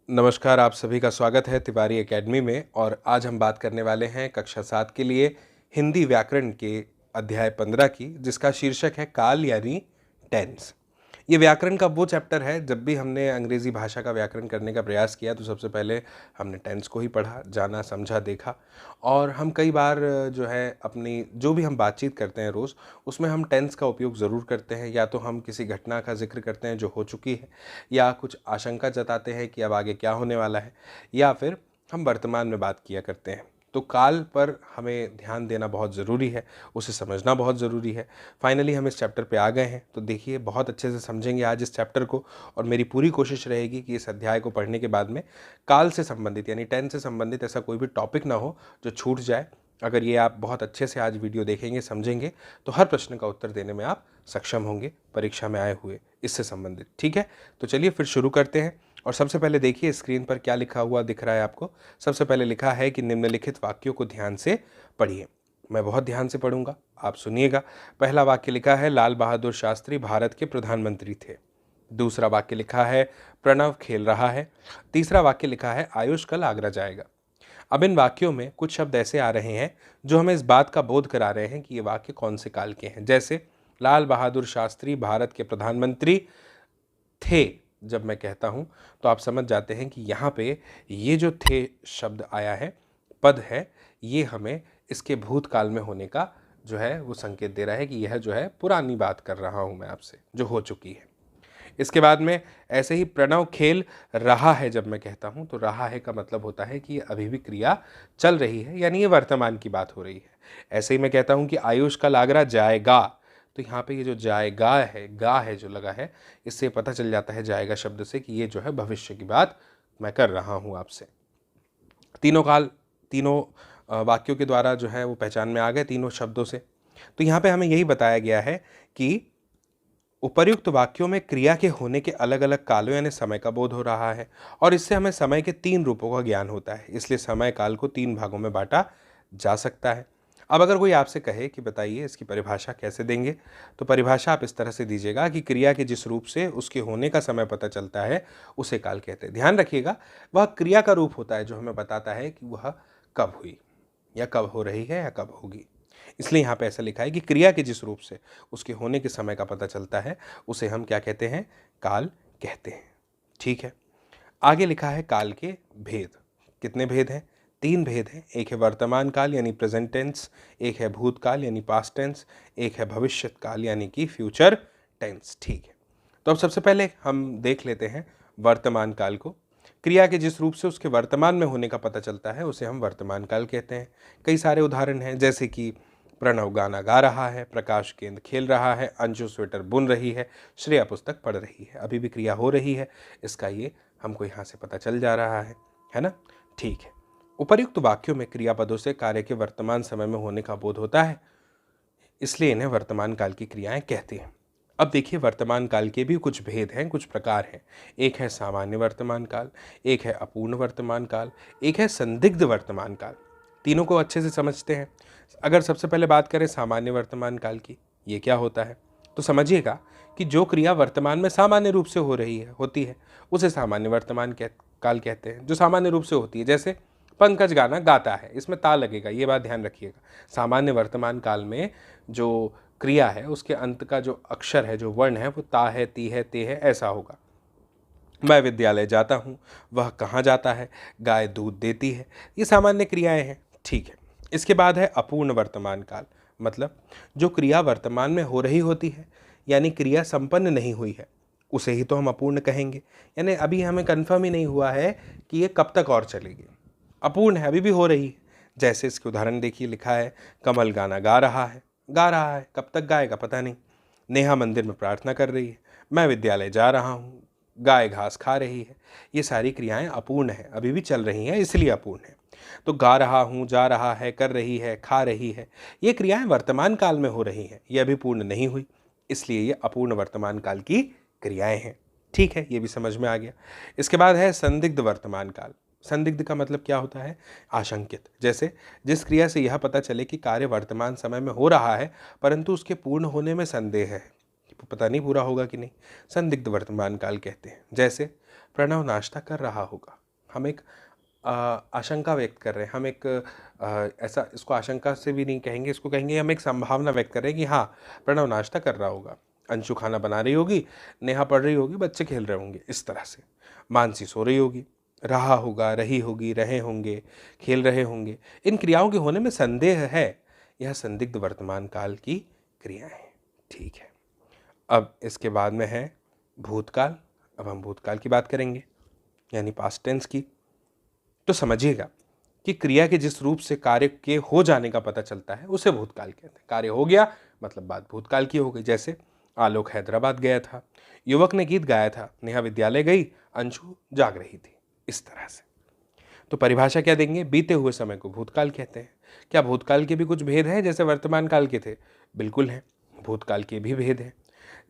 नमस्कार, आप सभी का स्वागत है तिवारी एकेडमी में। और आज हम बात करने वाले हैं कक्षा 7 के लिए हिंदी व्याकरण के अध्याय 15 की, जिसका शीर्षक है काल यानी टेंस। ये व्याकरण का वो चैप्टर है, जब भी हमने अंग्रेज़ी भाषा का व्याकरण करने का प्रयास किया तो सबसे पहले हमने टेंस को ही पढ़ा, जाना, समझा, देखा। और हम कई बार जो है अपनी जो भी हम बातचीत करते हैं रोज़, उसमें हम टेंस का उपयोग ज़रूर करते हैं। या तो हम किसी घटना का जिक्र करते हैं जो हो चुकी है, या कुछ आशंका जताते हैं कि अब आगे क्या होने वाला है, या फिर हम वर्तमान में बात किया करते हैं। तो काल पर हमें ध्यान देना बहुत ज़रूरी है, उसे समझना बहुत ज़रूरी है। फाइनली हम इस चैप्टर पे आ गए हैं, तो देखिए बहुत अच्छे से समझेंगे आज इस चैप्टर को। और मेरी पूरी कोशिश रहेगी कि इस अध्याय को पढ़ने के बाद में काल से संबंधित यानी टेंस से संबंधित ऐसा कोई भी टॉपिक ना हो जो छूट जाए। अगर ये आप बहुत अच्छे से आज वीडियो देखेंगे, समझेंगे, तो हर प्रश्न का उत्तर देने में आप सक्षम होंगे परीक्षा में आए हुए इससे संबंधित। ठीक है, तो चलिए फिर शुरू करते हैं। और सबसे पहले देखिए स्क्रीन पर क्या लिखा हुआ दिख रहा है आपको। सबसे पहले लिखा है कि निम्नलिखित वाक्यों को ध्यान से पढ़िए। मैं बहुत ध्यान से पढ़ूंगा, आप सुनिएगा। पहला वाक्य लिखा है लाल बहादुर शास्त्री भारत के प्रधानमंत्री थे। दूसरा वाक्य लिखा है प्रणव खेल रहा है। तीसरा वाक्य लिखा है आयुष कल आगरा जाएगा। अब इन वाक्यों में कुछ शब्द ऐसे आ रहे हैं जो हमें इस बात का बोध करा रहे हैं कि ये वाक्य कौन से काल के हैं। जैसे लाल बहादुर शास्त्री भारत के प्रधानमंत्री थे, जब मैं कहता हूं तो आप समझ जाते हैं कि यहाँ पे ये जो थे शब्द आया है, पद है, ये हमें इसके भूतकाल में होने का जो है वो संकेत दे रहा है कि यह जो है पुरानी बात कर रहा हूं मैं आपसे, जो हो चुकी है। इसके बाद में ऐसे ही प्रणव खेल रहा है, जब मैं कहता हूं तो रहा है का मतलब होता है कि अभी भी क्रिया चल रही है, यानी ये वर्तमान की बात हो रही है। ऐसे ही मैं कहता हूं कि आयुष कल आगरा जाएगा, तो यहाँ पे ये जो जाएगा है, गा है जो लगा है, इससे पता चल जाता है जाएगा शब्द से कि ये जो है भविष्य की बात मैं कर रहा हूँ आपसे। तीनों काल तीनों वाक्यों के द्वारा जो है वो पहचान में आ गए तीनों शब्दों से। तो यहाँ पे हमें यही बताया गया है कि उपर्युक्त वाक्यों में क्रिया के होने के अलग अलग कालों यानी समय का बोध हो रहा है। और इससे हमें समय के 3 रूपों का ज्ञान होता है, इसलिए समय काल को 3 भागों में बांटा जा सकता है। अब अगर कोई आपसे कहे कि बताइए इसकी परिभाषा कैसे देंगे, तो परिभाषा आप इस तरह से दीजिएगा कि क्रिया के जिस रूप से उसके होने का समय पता चलता है उसे काल कहते हैं। ध्यान रखिएगा, वह क्रिया का रूप होता है जो हमें बताता है कि वह कब हुई, या कब हो रही है, या कब होगी। इसलिए यहाँ पे ऐसा लिखा है कि क्रिया के जिस रूप से उसके होने के समय का पता चलता है उसे हम क्या कहते हैं, काल कहते हैं। ठीक है, आगे लिखा है काल के भेद। कितने भेद हैं? 3 भेद हैं। एक है वर्तमान काल यानी प्रेजेंट टेंस, एक है भूतकाल यानी पास्ट टेंस, एक है भविष्यत काल यानी कि फ्यूचर टेंस। ठीक है, तो अब सबसे पहले हम देख लेते हैं वर्तमान काल को। क्रिया के जिस रूप से उसके वर्तमान में होने का पता चलता है उसे हम वर्तमान काल कहते हैं। कई सारे उदाहरण हैं, जैसे कि प्रणव गाना गा रहा है, प्रकाश गेंद खेल रहा है, अंशु स्वेटर बुन रही है, श्रेया पुस्तक पढ़ रही है। अभी भी क्रिया हो रही है, इसका ये हमको यहाँ से पता चल जा रहा है ना। ठीक है, उपर्युक्त वाक्यों में क्रियापदों से कार्य के वर्तमान समय में होने का बोध होता है, इसलिए इन्हें वर्तमान काल की क्रियाएं कहते हैं। अब देखिए वर्तमान काल के भी कुछ भेद हैं, कुछ प्रकार हैं। एक है सामान्य वर्तमान काल, एक है अपूर्ण वर्तमान काल, एक है संदिग्ध वर्तमान काल। तीनों को अच्छे से समझते हैं। अगर सबसे पहले बात करें सामान्य वर्तमान काल की, ये क्या होता है, तो समझिएगा कि जो क्रिया वर्तमान में सामान्य रूप से हो रही है, होती है, उसे सामान्य काल कहते हैं, जो सामान्य रूप से होती है। जैसे पंकज गाना गाता है, इसमें ता लगेगा, ये बात ध्यान रखिएगा। सामान्य वर्तमान काल में जो क्रिया है उसके अंत का जो अक्षर है, जो वर्ण है, वो ता है, ती है, ते है, ऐसा होगा। मैं विद्यालय जाता हूँ, वह कहाँ जाता है, गाय दूध देती है, ये सामान्य क्रियाएं हैं। ठीक है, इसके बाद है अपूर्ण वर्तमान काल, मतलब जो क्रिया वर्तमान में हो रही होती है यानी क्रिया संपन्न नहीं हुई है, उसे ही तो हम अपूर्ण कहेंगे। यानी अभी हमें कन्फर्म ही नहीं हुआ है कि ये कब तक और चलेगी, अपूर्ण है, अभी भी हो रही है। जैसे इसके उदाहरण देखिए, लिखा है कमल गाना गा रहा है, कब तक गाएगा पता नहीं। नेहा मंदिर में प्रार्थना कर रही है, मैं विद्यालय जा रहा हूँ, गाय घास खा रही है। ये सारी क्रियाएं अपूर्ण हैं, अभी भी चल रही हैं, इसलिए अपूर्ण है। तो गा रहा हूँ, जा रहा है, कर रही है, खा रही है, ये क्रियाएं वर्तमान काल में हो रही हैं, ये अभी पूर्ण नहीं हुई, इसलिए ये अपूर्ण वर्तमान काल की क्रियाएं हैं। ठीक है, ये भी समझ में आ गया। इसके बाद है संदिग्ध वर्तमान काल। संदिग्ध का मतलब क्या होता है, आशंकित। जैसे जिस क्रिया से यह पता चले कि कार्य वर्तमान समय में हो रहा है परंतु उसके पूर्ण होने में संदेह है, पता नहीं पूरा होगा कि नहीं। संदिग्ध वर्तमान काल कहते हैं। जैसे प्रणव नाश्ता कर रहा होगा, हम एक आशंका व्यक्त कर रहे हैं, हम एक ऐसा, इसको आशंका से भी नहीं कहेंगे, इसको कहेंगे हम एक संभावना व्यक्त कर रहे हैं कि हाँ प्रणव नाश्ता कर रहा होगा, अंशु खाना बना रही होगी, नेहा पढ़ रही होगी, बच्चे खेल रहे होंगे, इस तरह से। मानसी सो रही होगी, रहा होगा, रही होगी, रहे होंगे, खेल रहे होंगे। इन क्रियाओं के होने में संदेह है, यह संदिग्ध वर्तमान काल की क्रियाएं हैं। ठीक है, अब इसके बाद में है भूतकाल। अब हम भूतकाल की बात करेंगे, यानी पास्ट टेंस की। तो समझिएगा कि क्रिया के जिस रूप से कार्य के हो जाने का पता चलता है उसे भूतकाल कहते हैं। कार्य हो गया मतलब बात भूतकाल की हो गई। जैसे आलोक हैदराबाद गया था, युवक ने गीत गाया था, नेहा विद्यालय गई, अंशु जाग रही थी, इस तरह से। तो परिभाषा क्या देंगे? बीते हुए समय को भूतकाल कहते हैं। क्या भूतकाल के भी कुछ भेद हैं जैसे वर्तमान काल के थे? बिल्कुल हैं, भूतकाल के भी भेद हैं।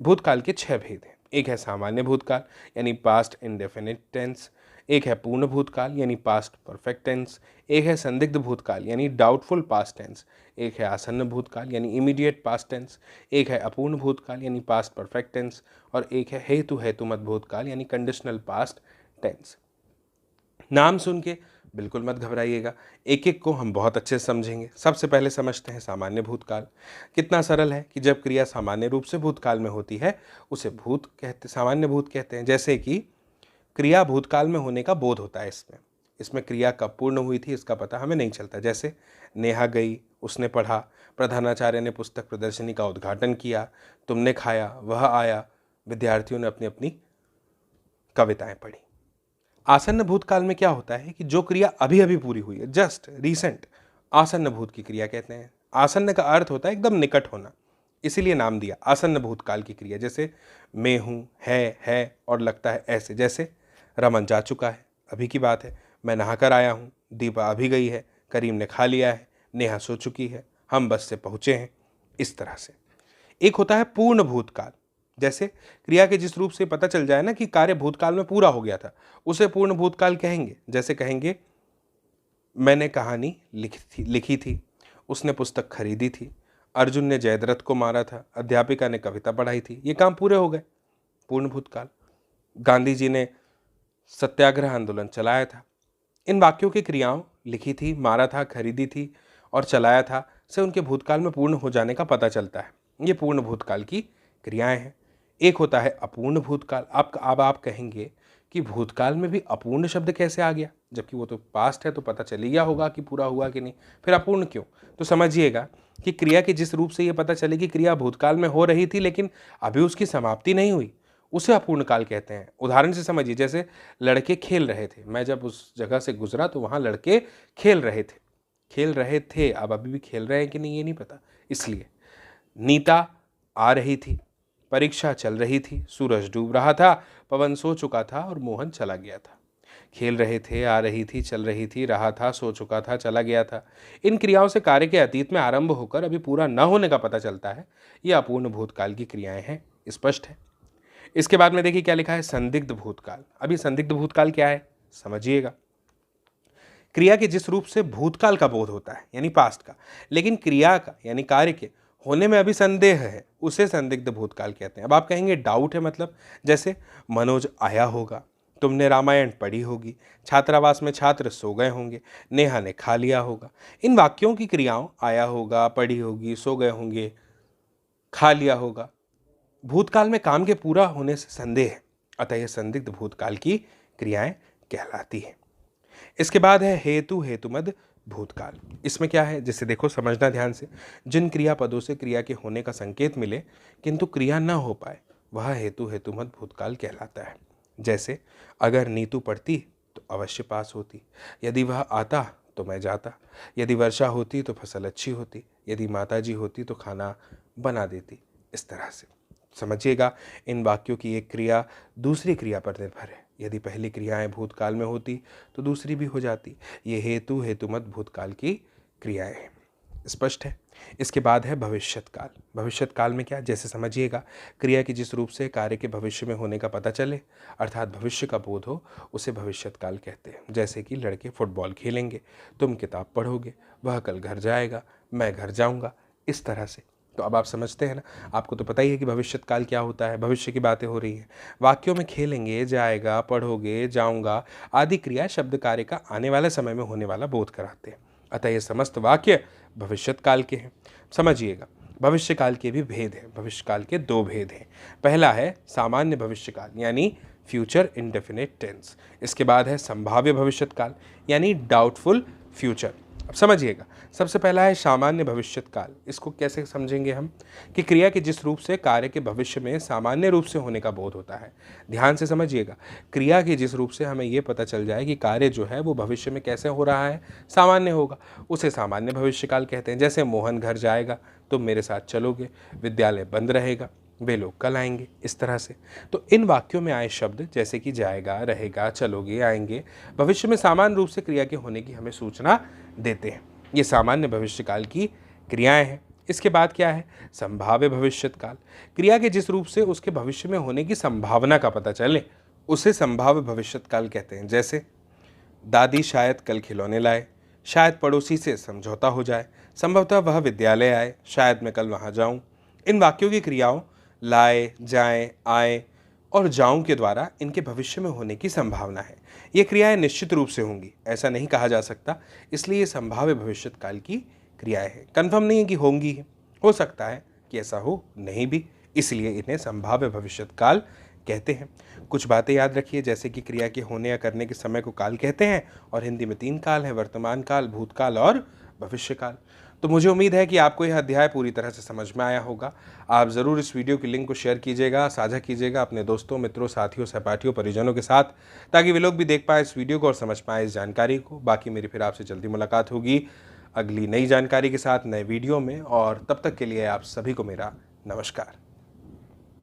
भूतकाल के 6 भेद हैं। एक है सामान्य भूतकाल यानी पास्ट इंडेफिनिट टेंस, एक है पूर्ण भूतकाल यानी पास्ट परफेक्ट टेंस, एक है संदिग्ध भूतकाल यानी डाउटफुल पास्ट टेंस, एक है आसन्न भूतकाल यानी इमीडिएट पास्ट टेंस, एक है अपूर्ण भूतकाल यानी पास्ट परफेक्ट टेंस, और एक है हेतु हेतुमत भूतकाल यानी कंडीशनल पास्ट टेंस। नाम सुन के बिल्कुल मत घबराइएगा, एक एक को हम बहुत अच्छे से समझेंगे। सबसे पहले समझते हैं सामान्य भूतकाल। कितना सरल है कि जब क्रिया सामान्य रूप से भूतकाल में होती है उसे सामान्य भूत कहते हैं। जैसे कि क्रिया भूतकाल में होने का बोध होता है, इसमें क्रिया कब पूर्ण हुई थी इसका पता हमें नहीं चलता। जैसे नेहा गई, उसने पढ़ा, प्रधानाचार्य ने पुस्तक प्रदर्शनी का उद्घाटन किया, तुमने खाया, वह आया, विद्यार्थियों ने अपनी अपनी कविताएं पढ़ी। आसन्न भूतकाल में क्या होता है कि जो क्रिया अभी अभी पूरी हुई है, जस्ट रीसेंट, आसन्न भूत की क्रिया कहते हैं। आसन्न का अर्थ होता है एकदम निकट होना, इसीलिए नाम दिया आसन्न भूतकाल की क्रिया। जैसे मैं हूँ, है और लगता है ऐसे। जैसे रमन जा चुका है, अभी की बात है। मैं नहाकर आया हूँ, दीपा अभी गई है, करीम ने खा लिया है, नेहा सो चुकी है, हम बस से पहुँचे हैं, इस तरह से। एक होता है पूर्ण भूतकाल। जैसे क्रिया के जिस रूप से पता चल जाए ना कि कार्य भूतकाल में पूरा हो गया था, उसे पूर्ण भूतकाल कहेंगे। जैसे कहेंगे मैंने कहानी लिखी थी, उसने पुस्तक खरीदी थी, अर्जुन ने जयद्रथ को मारा था, अध्यापिका ने कविता पढ़ाई थी, ये काम पूरे हो गए, पूर्ण भूतकाल। गांधी जी ने सत्याग्रह आंदोलन चलाया था। इन वाक्यों की क्रियाओं लिखी थी, मारा था, खरीदी थी और चलाया था से उनके भूतकाल में पूर्ण हो जाने का पता चलता है। ये पूर्ण भूतकाल की क्रियाएं हैं। एक होता है अपूर्ण भूतकाल। अब आप कहेंगे कि भूतकाल में भी अपूर्ण शब्द कैसे आ गया, जबकि वो तो पास्ट है, तो पता चल ही गया होगा कि पूरा हुआ कि नहीं, फिर अपूर्ण क्यों? तो समझिएगा कि क्रिया के जिस रूप से ये पता चले कि क्रिया भूतकाल में हो रही थी लेकिन अभी उसकी समाप्ति नहीं हुई, उसे अपूर्ण काल कहते हैं। उदाहरण से समझिए, जैसे लड़के खेल रहे थे, मैं जब उस जगह से गुजरा तो वहाँ लड़के खेल रहे थे, अब अभी भी खेल रहे हैं कि नहीं ये नहीं पता, इसलिए। नीता आ रही थी, परीक्षा चल रही थी, सूरज डूब रहा था, पवन सो चुका था और मोहन चला गया था। खेल रहे थे, आ रही थी, चल रही थी, रहा था, सो चुका था, चला गया था। इन क्रियाओं से कार्य के अतीत में आरंभ होकर अभी पूरा न होने का पता चलता है। ये अपूर्ण भूतकाल की क्रियाएं हैं, स्पष्ट है। इसके बाद में देखिए क्या लिखा है, संदिग्ध भूतकाल। अभी संदिग्ध भूतकाल क्या है समझिएगा। क्रिया के जिस रूप से भूतकाल का बोध होता है यानी पास्ट का, लेकिन क्रिया का यानी कार्य के होने में अभी संदेह है, उसे संदिग्ध भूतकाल कहते हैं। अब आप कहेंगे डाउट है मतलब? जैसे मनोज आया होगा, तुमने रामायण पढ़ी होगी, छात्रावास में छात्र सो गए होंगे, नेहा ने खा लिया होगा। इन वाक्यों की क्रियाओं आया होगा, पढ़ी होगी, सो गए होंगे, खा लिया होगा, भूतकाल में काम के पूरा होने से संदेह है, अतः यह संदिग्ध भूतकाल की क्रियाएं कहलाती है। इसके बाद है हेतु हेतुमद भूतकाल। इसमें क्या है जिसे देखो समझना ध्यान से। जिन क्रियापदों से क्रिया के होने का संकेत मिले किंतु क्रिया न हो पाए वह हेतु हेतुमद भूतकाल कहलाता है। जैसे अगर नीतू पढ़ती तो अवश्य पास होती, यदि वह आता तो मैं जाता, यदि वर्षा होती तो फसल अच्छी होती, यदि माताजी होती तो खाना बना देती, इस तरह से। समझिएगा इन वाक्यों की एक क्रिया दूसरी क्रिया पर निर्भर है। यदि पहली क्रियाएं भूतकाल में होती तो दूसरी भी हो जाती। ये हेतु हेतुमत भूतकाल की क्रियाएं हैं, स्पष्ट है। इसके बाद है भविष्यत काल। भविष्यत काल में क्या, जैसे समझिएगा क्रिया की जिस रूप से कार्य के भविष्य में होने का पता चले अर्थात भविष्य का बोध हो, उसे भविष्यत काल कहते हैं। जैसे कि लड़के फुटबॉल खेलेंगे, तुम किताब पढ़ोगे, वह कल घर जाएगा, मैं घर जाऊंगा, इस तरह से। तो तो अब आप समझते हैं ना, आपको तो पता ही है कि भविष्यत काल क्या होता है, भविष्य की बातें हो रही हैं। वाक्यों में खेलेंगे, जाएगा, पढ़ोगे, जाऊंगा आदि क्रिया शब्द कार्य का आने वाले समय में होने वाला बोध कराते हैं। अतः ये समस्त वाक्य भविष्यत काल के हैं। समझिएगा, भविष्य काल के भी भेद हैं। भविष्य काल के दो भेद हैं। पहला है सामान्य भविष्य काल यानी फ्यूचर इंडेफिनिट टेंस। इसके बाद है संभाव्य भविष्यत काल यानी डाउटफुल फ्यूचर। अब समझिएगा, सबसे पहला है सामान्य भविष्यत काल। इसको कैसे समझेंगे हम कि क्रिया के जिस रूप से कार्य के भविष्य में सामान्य रूप से होने का बोध होता है। ध्यान से समझिएगा, क्रिया के जिस रूप से हमें ये पता चल जाए कि कार्य जो है वो भविष्य में कैसे हो रहा है, सामान्य होगा, उसे सामान्य भविष्य काल कहते हैं। जैसे मोहन घर जाएगा, तुम मेरे साथ चलोगे, विद्यालय बंद रहेगा, वे लोग कल आएंगे, इस तरह से। तो इन वाक्यों में आए शब्द जैसे कि जाएगा, रहेगा, चलोगे, आएंगे, भविष्य में सामान्य रूप से क्रिया के होने की हमें सूचना देते हैं। ये सामान्य भविष्य काल की क्रियाएं हैं। इसके बाद क्या है, संभाव्य भविष्यत काल। क्रिया के जिस रूप से उसके भविष्य में होने की संभावना का पता चले उसे संभाव्य भविष्यत काल कहते हैं। जैसे दादी शायद कल खिलौने लाए, शायद पड़ोसी से समझौता हो जाए, संभवतः वह विद्यालय आए, शायद मैं कल वहाँ जाऊँ। इन वाक्यों की क्रियाओं लाए, जाएं, आए और जाऊं के द्वारा इनके भविष्य में होने की संभावना है। ये क्रियाएं निश्चित रूप से होंगी, ऐसा नहीं कहा जा सकता, इसलिए ये संभाव्य भविष्यत काल की क्रियाएं हैं। कन्फर्म नहीं है कि होंगी, हो सकता है कि ऐसा हो, नहीं भी, इसलिए इन्हें संभाव्य भविष्यत काल कहते हैं। कुछ बातें याद रखिए, जैसे कि क्रिया के होने या करने के समय को काल कहते हैं और हिंदी में 3 काल है, वर्तमान काल, भूतकाल और भविष्य काल। तो मुझे उम्मीद है कि आपको यह अध्याय पूरी तरह से समझ में आया होगा। आप ज़रूर इस वीडियो की लिंक को शेयर कीजिएगा, साझा कीजिएगा अपने दोस्तों, मित्रों, साथियों, सहपाठियों, परिजनों के साथ, ताकि वे लोग भी देख पाएँ इस वीडियो को और समझ पाएँ इस जानकारी को। बाकी मेरी फिर आपसे जल्दी मुलाकात होगी अगली नई जानकारी के साथ, नए वीडियो में, और तब तक के लिए आप सभी को मेरा नमस्कार।